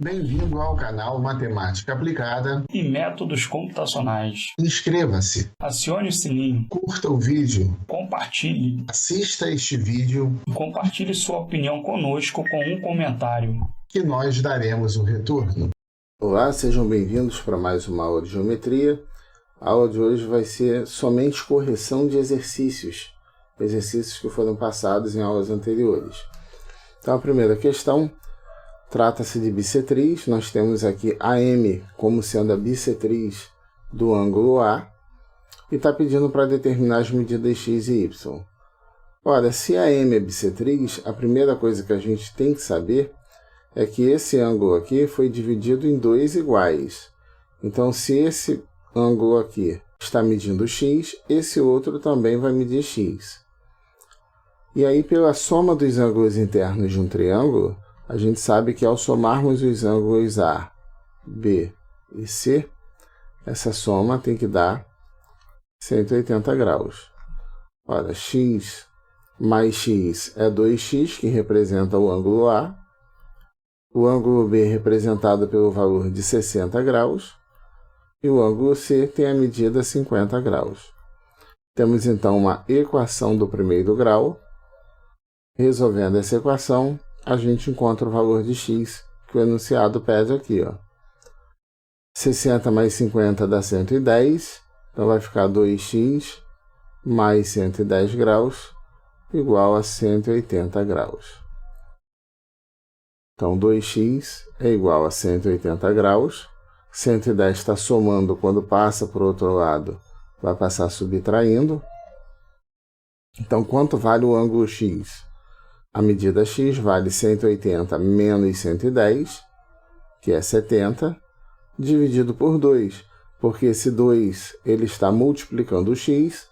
Bem-vindo ao canal Matemática Aplicada e Métodos Computacionais. Inscreva-se, Acione o sininho, curta o vídeo, compartilhe assista este vídeo e compartilhe sua opinião conosco com um comentário, que nós daremos o retorno. Olá, sejam bem-vindos para mais uma aula de geometria. A aula de hoje vai ser somente correção de exercícios que foram passados em aulas anteriores. Então, a primeira questão trata-se de bissetriz. Nós temos aqui AM como sendo a bissetriz do ângulo A e está pedindo para determinar as medidas x e y. Ora, se AM é bissetriz, a primeira coisa que a gente tem que saber é que esse ângulo aqui foi dividido em dois iguais. Então, se esse ângulo aqui está medindo x, esse outro também vai medir x. E aí, pela soma dos ângulos internos de um triângulo, a gente sabe que ao somarmos os ângulos A, B e C, essa soma tem que dar 180 graus. Ora, x mais x é 2x, que representa o ângulo A. O ângulo B representado pelo valor de 60 graus. E o ângulo C tem a medida 50 graus. Temos então uma equação do primeiro grau. Resolvendo essa equação, a gente encontra o valor de x que o enunciado pede aqui. 60 mais 50 dá 110, então vai ficar 2x mais 110 graus igual a 180 graus. Então, 2x é igual a 180 graus. 110 está somando, quando passa para o outro lado, vai passar subtraindo. Então, quanto vale o ângulo x? A medida x vale 180 menos 110, que é 70, dividido por 2, porque esse 2 ele está multiplicando o x,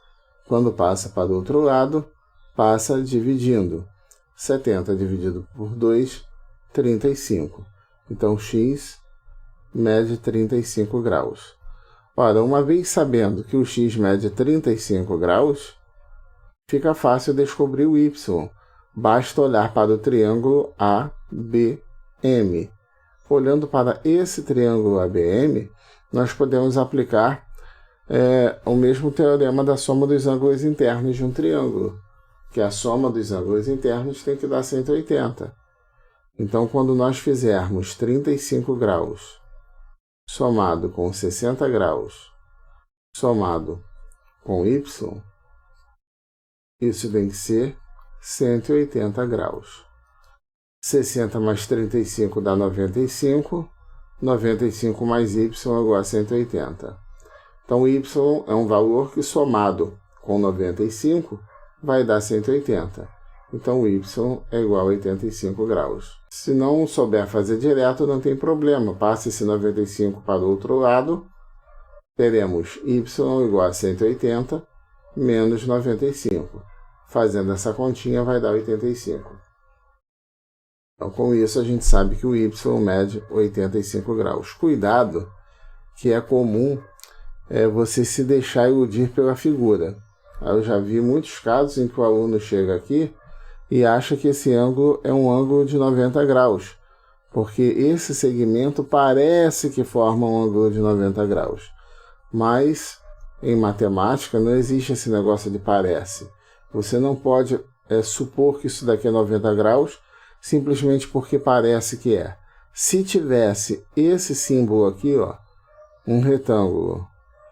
quando passa para o outro lado, passa dividindo. 70 dividido por 2, 35. Então, x mede 35 graus. Ora, uma vez sabendo que o x mede 35 graus, fica fácil descobrir o y. Basta olhar para o triângulo ABM. Olhando para esse triângulo ABM, nós podemos aplicar o mesmo teorema da soma dos ângulos internos de um triângulo, que a soma dos ângulos internos tem que dar 180. Então, quando nós fizermos 35 graus somado com 60 graus somado com y, isso tem que ser 180 graus. 60 mais 35 dá 95. 95 mais y é igual a 180. Então, y é um valor que, somado com 95, vai dar 180. Então, y é igual a 85 graus. Se não souber fazer direto, não tem problema. Passe esse 95 para o outro lado. Teremos y igual a 180 menos 95. Fazendo essa continha, vai dar 85. Então, com isso, a gente sabe que o y mede 85 graus. Cuidado, que é comum você se deixar iludir pela figura. Eu já vi muitos casos em que o aluno chega aqui e acha que esse ângulo é um ângulo de 90 graus, porque esse segmento parece que forma um ângulo de 90 graus. Mas, em matemática, não existe esse negócio de parece. Você não pode supor que isso daqui é 90 graus simplesmente porque parece que é. Se tivesse esse símbolo aqui, um retângulo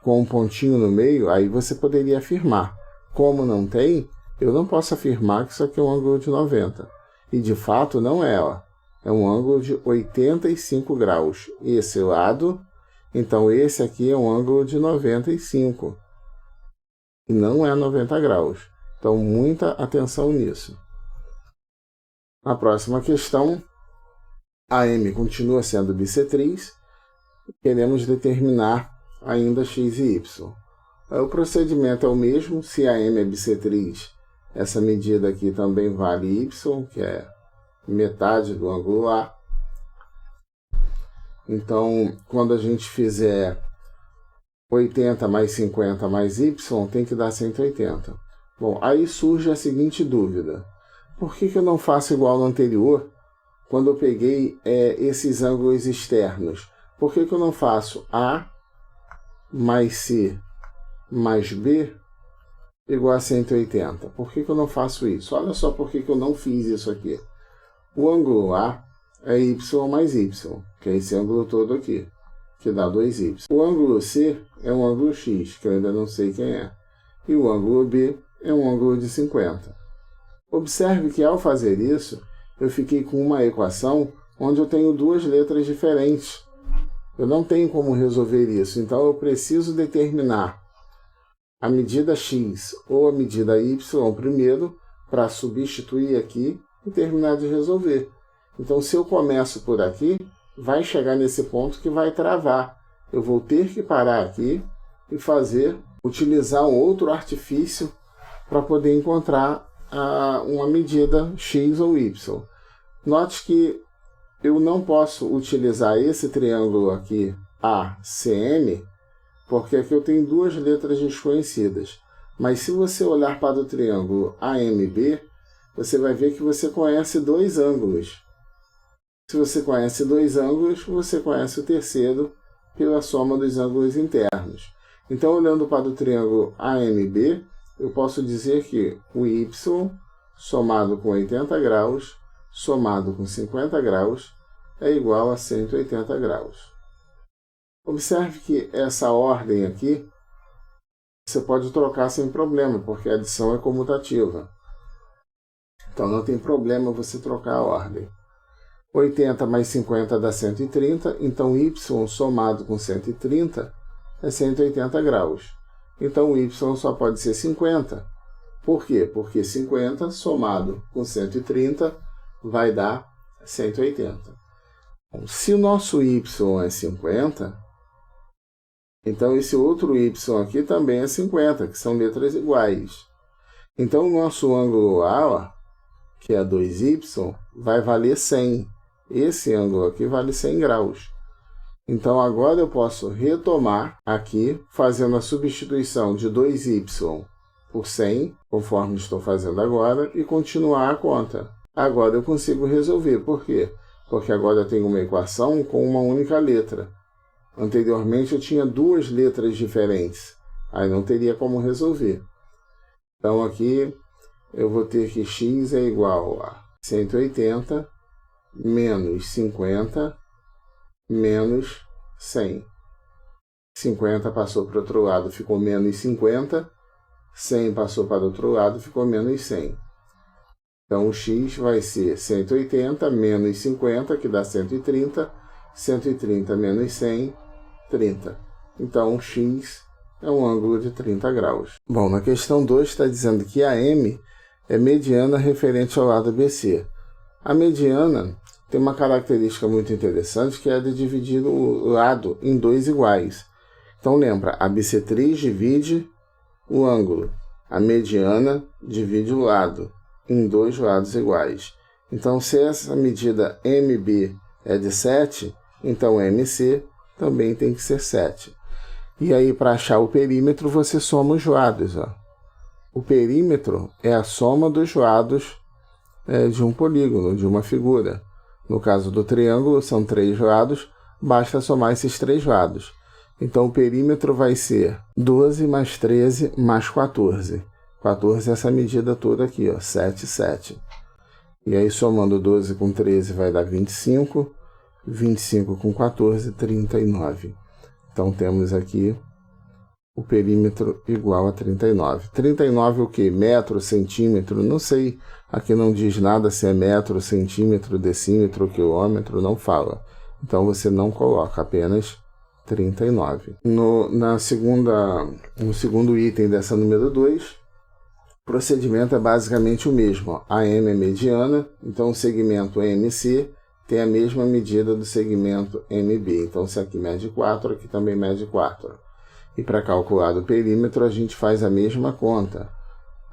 com um pontinho no meio, aí você poderia afirmar. Como não tem, eu não posso afirmar que isso aqui é um ângulo de 90. E de fato não é. É um ângulo de 85 graus. Esse lado, então esse aqui é um ângulo de 95. E não é 90 graus. Então, muita atenção nisso. Na próxima questão, AM continua sendo bissetriz. Queremos determinar ainda x e y. O procedimento é o mesmo. Se AM é bissetriz, essa medida aqui também vale y, que é metade do ângulo A. Então, quando a gente fizer 80 mais 50 mais y, tem que dar 180. Bom, aí surge a seguinte dúvida. Por que eu não faço igual no anterior, quando eu peguei esses ângulos externos? Por que eu não faço A mais C mais B igual a 180? Por que eu não faço isso? Olha só por que eu não fiz isso aqui. O ângulo A é y mais y, que é esse ângulo todo aqui, que dá 2y. O ângulo C é um ângulo x, que eu ainda não sei quem é. E o ângulo B é um ângulo de 50. Observe que ao fazer isso, eu fiquei com uma equação onde eu tenho duas letras diferentes. Eu não tenho como resolver isso, então eu preciso determinar a medida x ou a medida y primeiro para substituir aqui e terminar de resolver. Então, se eu começo por aqui, vai chegar nesse ponto que vai travar. Eu vou ter que parar aqui e utilizar um outro artifício para poder encontrar uma medida x ou y. Note que eu não posso utilizar esse triângulo aqui, ACM, porque aqui eu tenho duas letras desconhecidas. Mas se você olhar para o triângulo AMB, você vai ver que você conhece dois ângulos. Se você conhece dois ângulos, você conhece o terceiro pela soma dos ângulos internos. Então, olhando para o triângulo AMB, eu posso dizer que o y somado com 80 graus, somado com 50 graus, é igual a 180 graus. Observe que essa ordem aqui, você pode trocar sem problema, porque a adição é comutativa. Então, não tem problema você trocar a ordem. 80 mais 50 dá 130, então y somado com 130 é 180 graus. Então, o y só pode ser 50. Por quê? Porque 50 somado com 130 vai dar 180. Bom, se o nosso y é 50, então esse outro y aqui também é 50, que são letras iguais. Então, o nosso ângulo A, que é 2y, vai valer 100. Esse ângulo aqui vale 100 graus. Então, agora eu posso retomar aqui, fazendo a substituição de 2y por 100, conforme estou fazendo agora, e continuar a conta. Agora eu consigo resolver. Por quê? Porque agora eu tenho uma equação com uma única letra. Anteriormente eu tinha duas letras diferentes. Aí não teria como resolver. Então, aqui eu vou ter que x é igual a 180 menos 50 menos 100. 50 passou para o outro lado, ficou menos 50. 100 passou para o outro lado, ficou menos 100. Então, o x vai ser 180 menos 50, que dá 130. 130 menos 100, 30. Então, o x é um ângulo de 30 graus. Bom, na questão 2 está dizendo que a M é mediana referente ao lado BC. A mediana tem uma característica muito interessante, que é de dividir o lado em dois iguais. Então, lembra, a bissetriz divide o ângulo. A mediana divide o lado em dois lados iguais. Então, se essa medida MB é de 7, então MC também tem que ser 7. E aí, para achar o perímetro, você soma os lados. Ó. O perímetro é a soma dos lados de um polígono, de uma figura. No caso do triângulo, são 3 lados, basta somar esses 3 lados. Então, o perímetro vai ser 12 mais 13 mais 14. 14 é essa medida toda aqui, ó, 7, 7. E aí, somando 12 com 13 vai dar 25. 25 com 14, 39. Então, temos aqui o perímetro igual a 39. 39 o quê? Metro, centímetro? Não sei. Aqui não diz nada se é metro, centímetro, decímetro, quilômetro, não fala. Então, você não coloca, apenas 39. No segundo item dessa número 2, o procedimento é basicamente o mesmo. A M é mediana, então o segmento MC tem a mesma medida do segmento MB. Então, se aqui mede 4, aqui também mede 4. E para calcular o perímetro, a gente faz a mesma conta.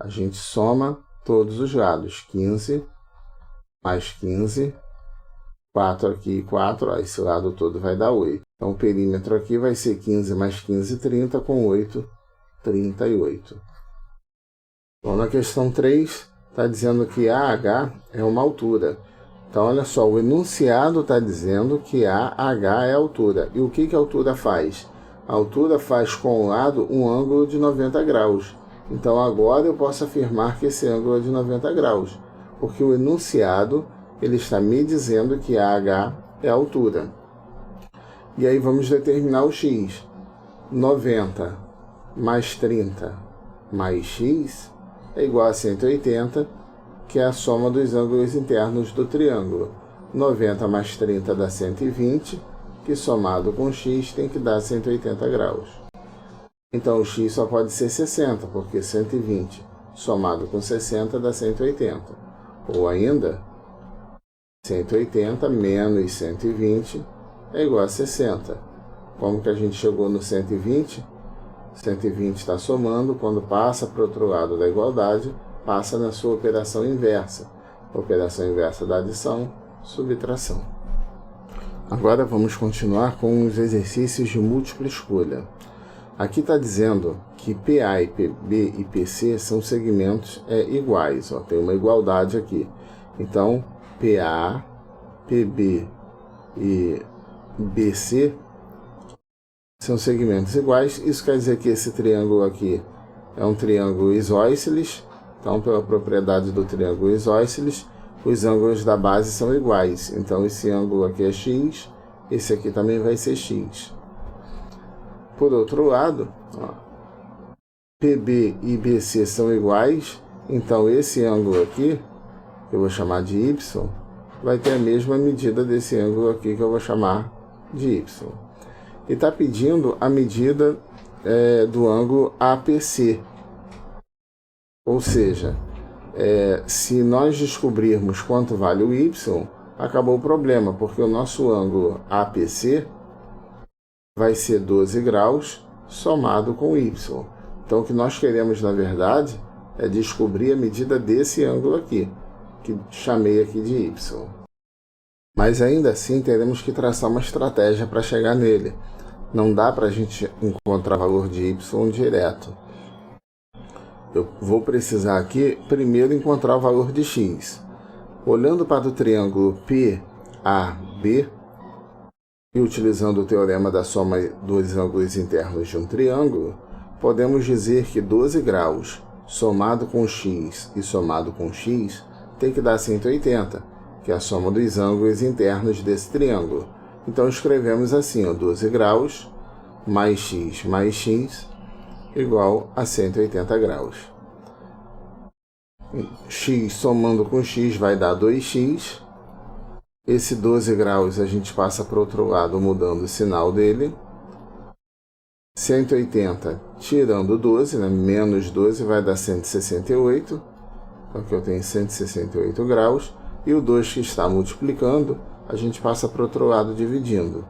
A gente soma todos os lados. 15 mais 15. 4 aqui e 4. Ó, esse lado todo vai dar 8. Então, o perímetro aqui vai ser 15 mais 15, 30. Com 8, 38. Bom, na questão 3, está dizendo que AH é uma altura. Então, olha só, o enunciado está dizendo que AH é a altura. E o que a altura faz? A altura faz com o lado um ângulo de 90 graus. Então, agora eu posso afirmar que esse ângulo é de 90 graus, porque o enunciado ele está me dizendo que AH é a altura. E aí vamos determinar o x. 90 mais 30 mais x é igual a 180, que é a soma dos ângulos internos do triângulo. 90 mais 30 dá 120, que somado com x tem que dar 180 graus. Então o x só pode ser 60, porque 120 somado com 60 dá 180. Ou ainda, 180 menos 120 é igual a 60. Como que a gente chegou no 120? 120 está somando, quando passa para o outro lado da igualdade, passa na sua operação inversa. Operação inversa da adição, subtração. Agora vamos continuar com os exercícios de múltipla escolha. Aqui está dizendo que PA e PB e PC são segmentos iguais. Ó, tem uma igualdade aqui. Então, PA, PB e BC são segmentos iguais. Isso quer dizer que esse triângulo aqui é um triângulo isósceles. Então, pela propriedade do triângulo isósceles, os ângulos da base são iguais. Então, esse ângulo aqui é x, esse aqui também vai ser x. Por outro lado, ó, PB e BC são iguais. Então, esse ângulo aqui, que eu vou chamar de y, vai ter a mesma medida desse ângulo aqui, que eu vou chamar de y. E está pedindo a medida do ângulo APC. Ou seja, se nós descobrirmos quanto vale o y, acabou o problema, porque o nosso ângulo APC vai ser 12 graus somado com y. Então, o que nós queremos, na verdade, é descobrir a medida desse ângulo aqui, que chamei aqui de y. Mas ainda assim, teremos que traçar uma estratégia para chegar nele. Não dá para a gente encontrar o valor de y direto. Eu vou precisar aqui, primeiro, encontrar o valor de x. Olhando para o triângulo PAB, e utilizando o teorema da soma dos ângulos internos de um triângulo, podemos dizer que 12 graus somado com x e somado com x tem que dar 180, que é a soma dos ângulos internos desse triângulo. Então, escrevemos assim, ó, 12 graus mais x igual a 180 graus. X somando com x vai dar 2x. Esse 12 graus a gente passa para o outro lado mudando o sinal dele. 180 tirando 12, né? Menos 12 vai dar 168. Então aqui eu tenho 168 graus. E o 2 que está multiplicando, a gente passa para o outro lado dividindo.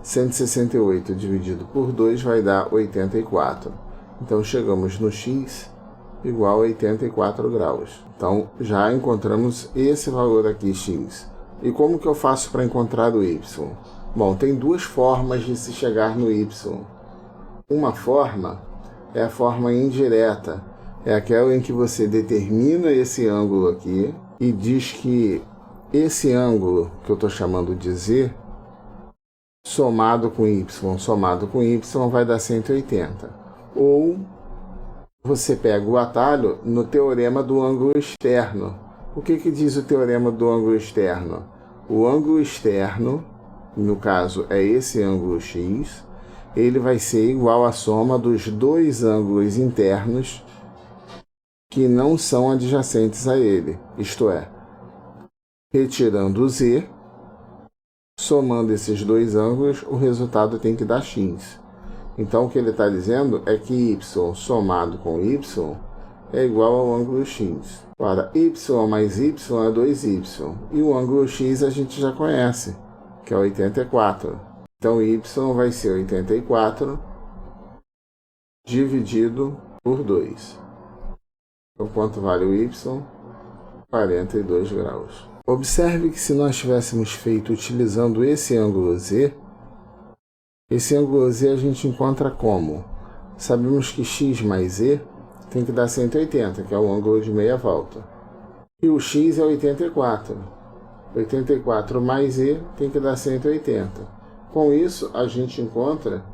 168 dividido por 2 vai dar 84. Então chegamos no x igual a 84 graus. Então já encontramos esse valor aqui, x. E como que eu faço para encontrar o y? Bom, tem duas formas de se chegar no y. Uma forma é a forma indireta. É aquela em que você determina esse ângulo aqui e diz que esse ângulo, que eu estou chamando de z, somado com y vai dar 180. Ou você pega o atalho no teorema do ângulo externo. O que diz o teorema do ângulo externo? O ângulo externo, no caso é esse ângulo x, ele vai ser igual à soma dos dois ângulos internos que não são adjacentes a ele. Isto é, retirando o z, somando esses dois ângulos, o resultado tem que dar x. Então, o que ele está dizendo é que y somado com y é igual ao ângulo x. Ora, y mais y é 2y. E o ângulo x a gente já conhece, que é 84. Então, y vai ser 84 dividido por 2. Então, quanto vale o y? 42 graus. Observe que se nós tivéssemos feito utilizando esse ângulo z, esse ângulo z a gente encontra como? Sabemos que x mais z tem que dar 180, que é o ângulo de meia volta. E o x é 84. 84 mais z tem que dar 180. Com isso, a gente encontra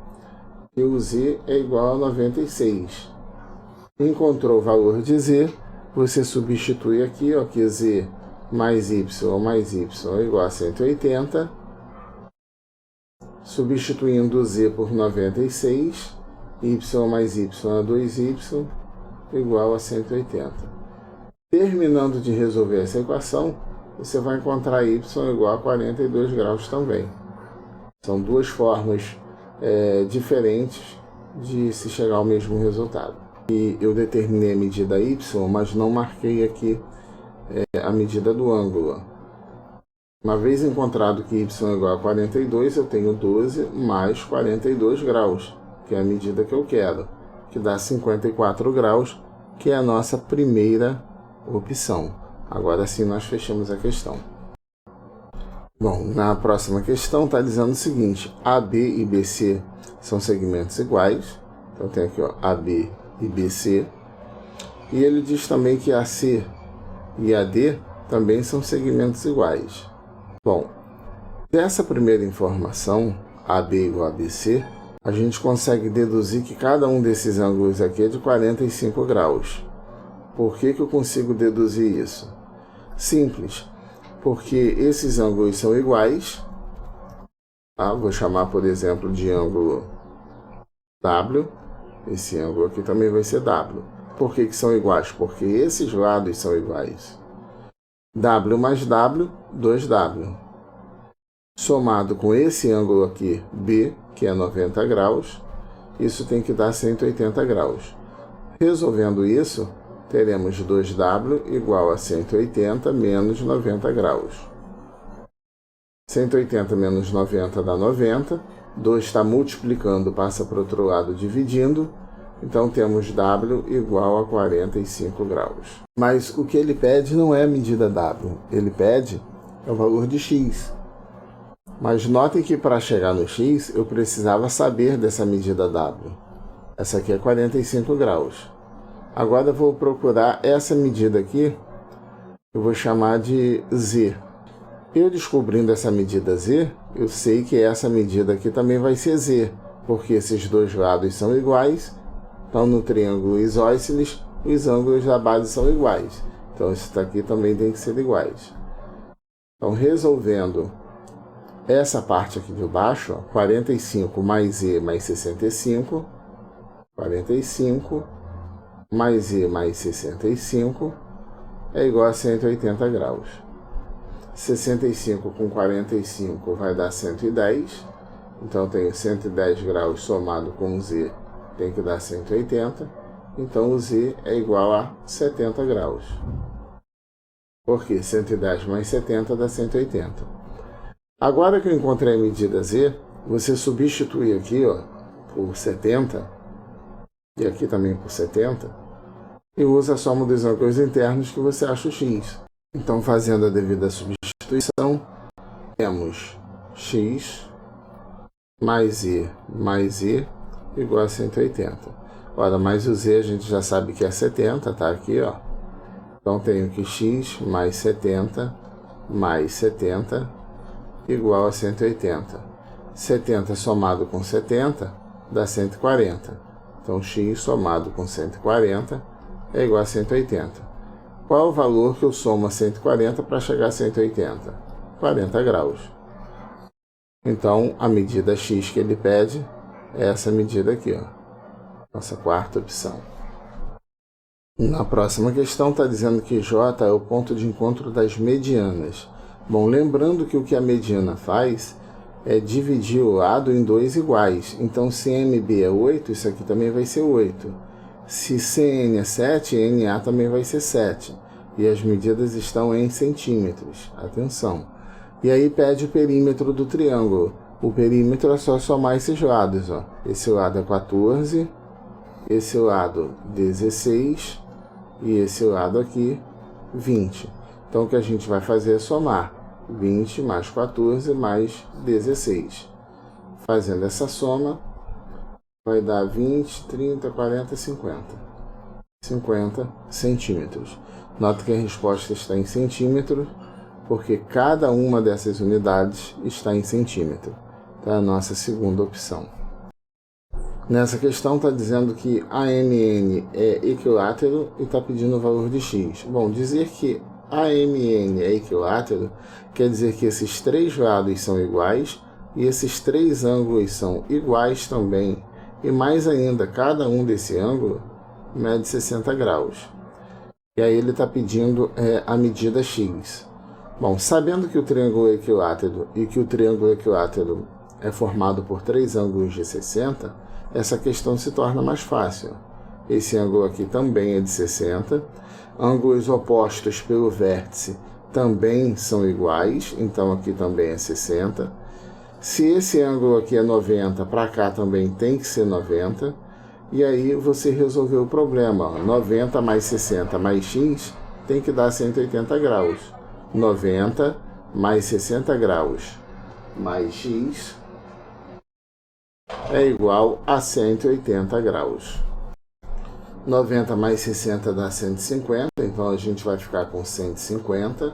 que o z é igual a 96. Encontrou o valor de z, você substitui aqui, ó, que z mais y é igual a 180. Substituindo o z por 96, y mais y é 2y, igual a 180. Terminando de resolver essa equação, você vai encontrar y igual a 42 graus também. São duas formas diferentes de se chegar ao mesmo resultado. E eu determinei a medida y, mas não marquei aqui a medida do ângulo. Uma vez encontrado que y é igual a 42, eu tenho 12 mais 42 graus, que é a medida que eu quero, que dá 54 graus, que é a nossa primeira opção. Agora sim nós fechamos a questão. Bom, na próxima questão está dizendo o seguinte: AB e BC são segmentos iguais. Então tem aqui, ó, AB e BC. E ele diz também que AC e AD também são segmentos iguais. Bom, dessa primeira informação, AB igual a BC, a gente consegue deduzir que cada um desses ângulos aqui é de 45 graus. Por que eu consigo deduzir isso? Simples, porque esses ângulos são iguais. Vou chamar, por exemplo, de ângulo W. Esse ângulo aqui também vai ser W. Por que são iguais? Porque esses lados são iguais. W mais W, 2W. Somado com esse ângulo aqui, B, que é 90 graus, isso tem que dar 180 graus. Resolvendo isso, teremos 2W igual a 180 menos 90 graus. 180 menos 90 dá 90. 2 está multiplicando, passa para o outro lado dividindo. Então temos W igual a 45 graus. Mas o que ele pede não é a medida W. Ele pede o valor de x. Mas notem que para chegar no x, eu precisava saber dessa medida W. Essa aqui é 45 graus. Agora eu vou procurar essa medida aqui, eu vou chamar de z. Eu descobrindo essa medida z, eu sei que essa medida aqui também vai ser z, porque esses dois lados são iguais. Então, no triângulo isósceles, os ângulos da base são iguais. Então, isso daqui também tem que ser iguais. Então, resolvendo essa parte aqui de baixo, ó, 45 mais z mais 65, 45 mais z mais 65 é igual a 180 graus. 65 com 45 vai dar 110. Então, eu tenho 110 graus somado com z, tem que dar 180. Então, o z é igual a 70 graus. Porque 110 mais 70 dá 180. Agora que eu encontrei a medida z, você substitui aqui, ó, por 70, e aqui também por 70, e usa a soma dos ângulos internos que você acha o x. Então, fazendo a devida substituição, temos x mais z igual a 180. Ora, mais o z a gente já sabe que é 70, tá aqui, ó. Então, tenho que x mais 70 igual a 180. 70 somado com 70 dá 140. Então, x somado com 140 é igual a 180. Qual é o valor que eu somo a 140 para chegar a 180? 40 graus. Então, a medida x que ele pede é essa medida aqui, ó. Nossa quarta opção. Na próxima questão está dizendo que J é o ponto de encontro das medianas. Bom, lembrando que o que a mediana faz é dividir o lado em dois iguais. Então, se MB é 8, isso aqui também vai ser 8. Se CN é 7, NA também vai ser 7. E as medidas estão em centímetros. Atenção. E aí pede o perímetro do triângulo. O perímetro é só somar esses lados, ó. Esse lado é 14, esse lado 16 e esse lado aqui 20. Então o que a gente vai fazer é somar 20 mais 14 mais 16. Fazendo essa soma, vai dar 20, 30, 40, 50. 50 centímetros. Nota que a resposta está em centímetros, porque cada uma dessas unidades está em centímetro. Então é a nossa segunda opção. Nessa questão está dizendo que AMN é equilátero e está pedindo o valor de x. Bom, dizer que AMN é equilátero quer dizer que esses três lados são iguais e esses três ângulos são iguais também. E mais ainda, cada um desse ângulo mede 60 graus. E aí ele está pedindo a medida x. Bom, sabendo que o triângulo é equilátero e que o triângulo equilátero é formado por três ângulos de 60, essa questão se torna mais fácil. Esse ângulo aqui também é de 60. Ângulos opostos pelo vértice também são iguais, então aqui também é 60. Se esse ângulo aqui é 90, para cá também tem que ser 90. E aí você resolveu o problema. 90 mais 60 mais x tem que dar 180 graus. 90 mais 60 graus mais x é igual a 180 graus. 90 mais 60 dá 150, então a gente vai ficar com 150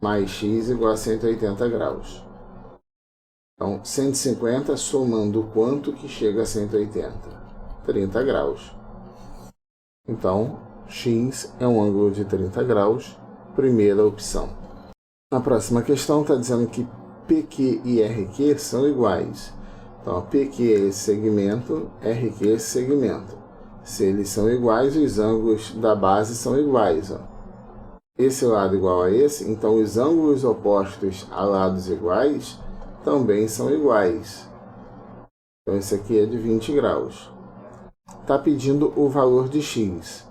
mais x igual a 180 graus. Então, 150 somando quanto que chega a 180? 30 graus. Então, x é um ângulo de 30 graus, primeira opção. Na próxima questão está dizendo que PQ e RQ são iguais. Então, PQ é esse segmento, RQ é esse segmento. Se eles são iguais, os ângulos da base são iguais. Ó. Esse lado igual a esse, então os ângulos opostos a lados iguais também são iguais. Então, esse aqui é de 20 graus. Está pedindo o valor de x.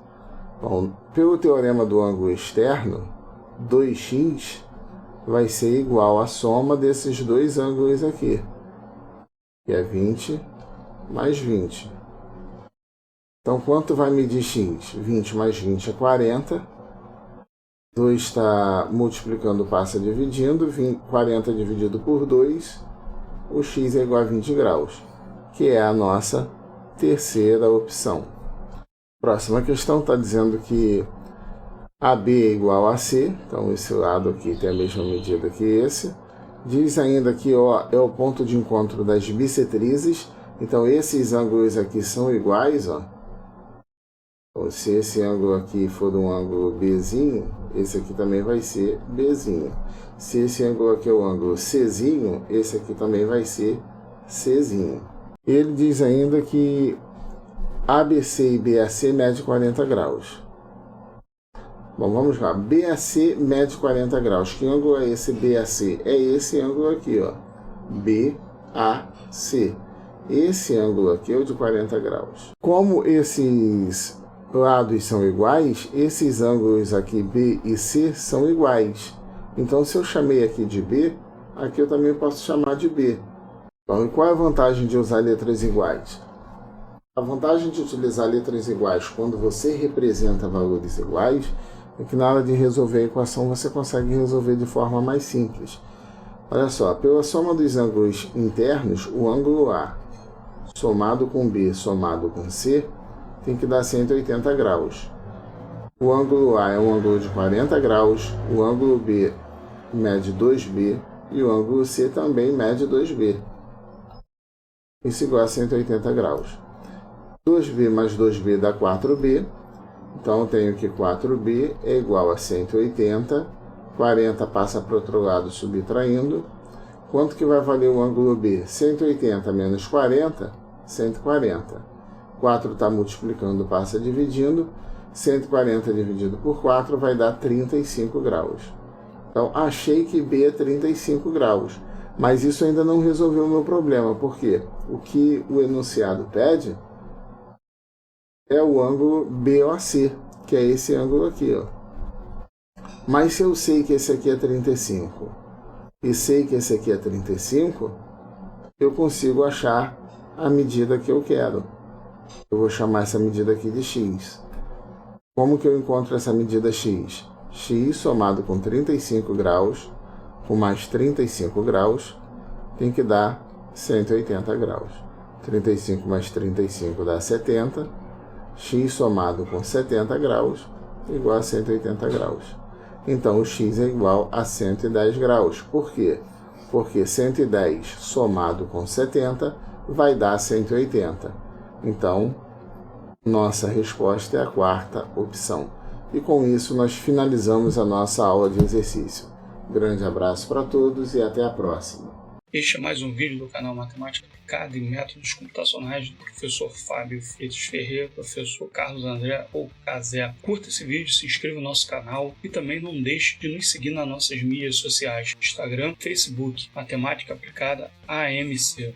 Bom, pelo teorema do ângulo externo, 2x vai ser igual à soma desses dois ângulos aqui, que é 20 mais 20. Então, quanto vai medir x? 20 mais 20 é 40. 2 está multiplicando, passa dividindo. 40 dividido por 2, o x é igual a 20 graus, que é a nossa terceira opção. Próxima questão está dizendo que AB é igual a C. Então, esse lado aqui tem a mesma medida que esse. Diz ainda que O é o ponto de encontro das bissetrizes. Então, esses ângulos aqui são iguais. Ó. Então, se esse ângulo aqui for um ângulo Bzinho, esse aqui também vai ser Bzinho. Se esse ângulo aqui é o ângulo Czinho, esse aqui também vai ser Czinho. Ele diz ainda que ABC e BAC mede 40 graus. Bom, vamos lá. BAC mede 40 graus. Que ângulo é esse BAC? É esse ângulo aqui, ó. BAC. Esse ângulo aqui é o de 40 graus. Como esses lados são iguais, esses ângulos aqui B e C são iguais. Então, se eu chamei aqui de B, aqui eu também posso chamar de B. Então, e qual é a vantagem de usar letras iguais? A vantagem de utilizar letras iguais quando você representa valores iguais é que na hora de resolver a equação você consegue resolver de forma mais simples. Olha só, pela soma dos ângulos internos, o ângulo A somado com B somado com C tem que dar 180 graus. O ângulo A é um ângulo de 40 graus, o ângulo B mede 2B e o ângulo C também mede 2B. Isso igual a 180 graus. 2B mais 2B dá 4B. Então, eu tenho que 4B é igual a 180. 40 passa para o outro lado subtraindo. Quanto que vai valer o ângulo B? 180 menos 40, 140. 4 está multiplicando, passa dividindo. 140 dividido por 4 vai dar 35 graus. Então, achei que B é 35 graus. Mas isso ainda não resolveu o meu problema. Por quê? O que o enunciado pede é o ângulo BOC, que é esse ângulo aqui, ó. Mas se eu sei que esse aqui é 35 e sei que esse aqui é 35, eu consigo achar a medida que eu quero. Eu vou chamar essa medida aqui de x. Como que eu encontro essa medida x? X somado com 35 graus, com mais 35 graus, tem que dar 180 graus. 35 mais 35 dá 70. X somado com 70 graus igual a 180 graus. Então, o x é igual a 110 graus. Por quê? Porque 110 somado com 70 vai dar 180. Então, nossa resposta é a quarta opção. E com isso, nós finalizamos a nossa aula de exercício. Grande abraço para todos e até a próxima. Este é mais um vídeo do canal Matemática Aplicada e Métodos Computacionais do professor Fábio Freitas Ferreira, professor Carlos André ou Casé. Curta esse vídeo, se inscreva no nosso canal e também não deixe de nos seguir nas nossas mídias sociais, Instagram, Facebook, Matemática Aplicada AMC.